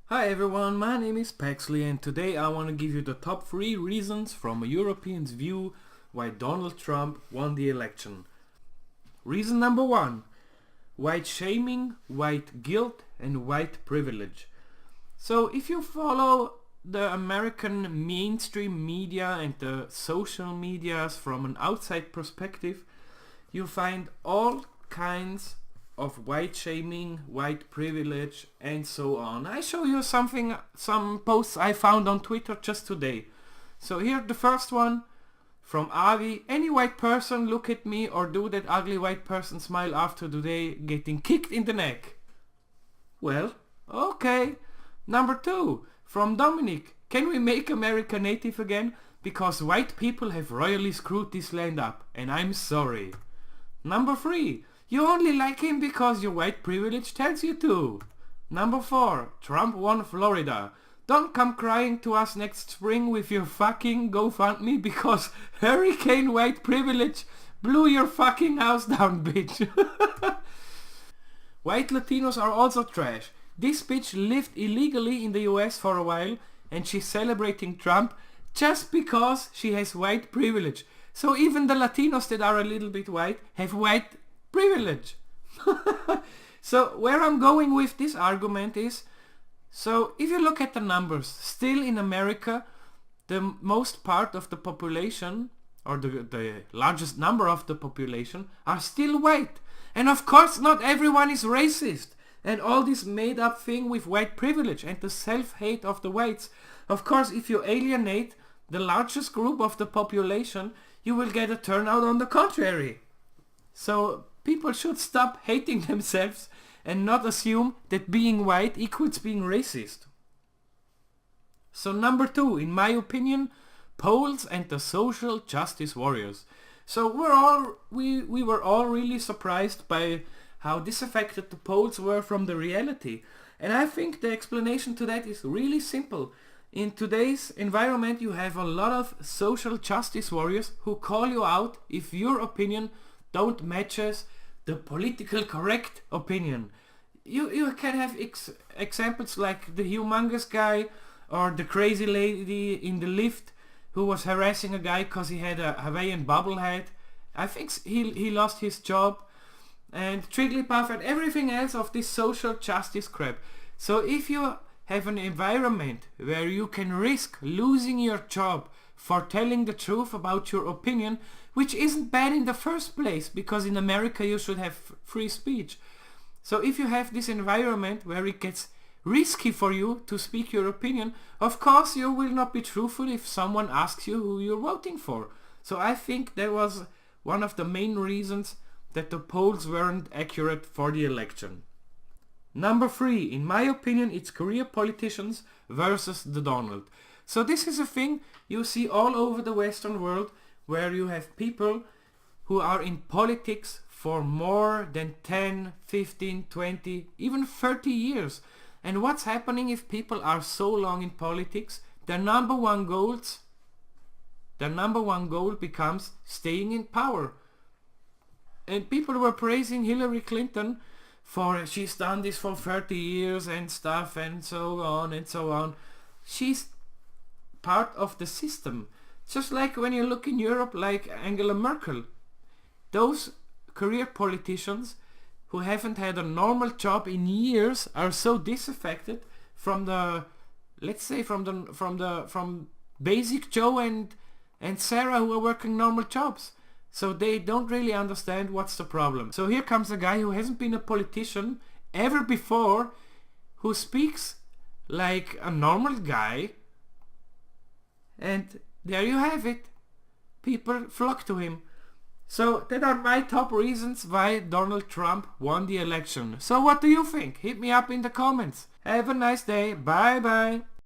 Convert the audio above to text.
Hi everyone, my name is Pagsley and today I want to give you the top 3 reasons from a European's view why Donald Trump won the election. Reason number 1. White shaming, white guilt and white privilege. So if you follow the American mainstream media and the social medias from an outside perspective, you find all kinds of white shaming, white privilege and so on. I show you some posts I found on Twitter just today. So here the first one from Avi. Any white person look at me or do that ugly white person smile after today getting kicked in the neck? Well, okay. Number 2 from Dominic. Can we make America native again? Because white people have royally screwed this land up and I'm sorry. Number 3. You only like him because your white privilege tells you to. Number 4. Trump won Florida. Don't come crying to us next spring with your fucking GoFundMe because hurricane white privilege blew your fucking house down, bitch. White Latinos are also trash. This bitch lived illegally in the US for a while and she's celebrating Trump just because she has white privilege. So even the Latinos that are a little bit white have white privilege. So where I'm going with this argument is, so if you look at the numbers, still in America the most part of the population or the largest number of the population are still white. And of course not everyone is racist and all this made up thing with white privilege and the self-hate of the whites. Of course if you alienate the largest group of the population you will get a turnout on the contrary. So people should stop hating themselves and not assume that being white equals being racist. So number 2, in my opinion, polls and the social justice warriors. So we were all really surprised by how disaffected the polls were from the reality. And I think the explanation to that is really simple. In today's environment you have a lot of social justice warriors who call you out if your opinion don't matches the political correct opinion. You can have examples like the humongous guy or the crazy lady in the lift who was harassing a guy because he had a Hawaiian bobblehead. I think he lost his job. And Trigglypuff and everything else of this social justice crap. So if you have an environment where you can risk losing your job for telling the truth about your opinion, which isn't bad in the first place because in America you should have free speech. So if you have this environment where it gets risky for you to speak your opinion, of course you will not be truthful if someone asks you who you're voting for. So I think that was one of the main reasons that the polls weren't accurate for the election. Number 3, in my opinion, it's career politicians versus the Donald. So this is a thing you see all over the Western world where you have people who are in politics for more than 10, 15, 20, even 30 years. And what's happening if people are so long in politics? Their number one goal becomes staying in power. And people were praising Hillary Clinton for she's done this for 30 years and stuff and so on and so on. She's part of the system. Just like when you look in Europe like Angela Merkel. Those career politicians who haven't had a normal job in years are so disaffected from the, let's say from Basic Joe and Sarah who are working normal jobs. So they don't really understand what's the problem. So here comes a guy who hasn't been a politician ever before, who speaks like a normal guy, and there you have it. People flock to him. So that are my top reasons why Donald Trump won the election. So what do you think? Hit me up in the comments. Have a nice day. Bye bye.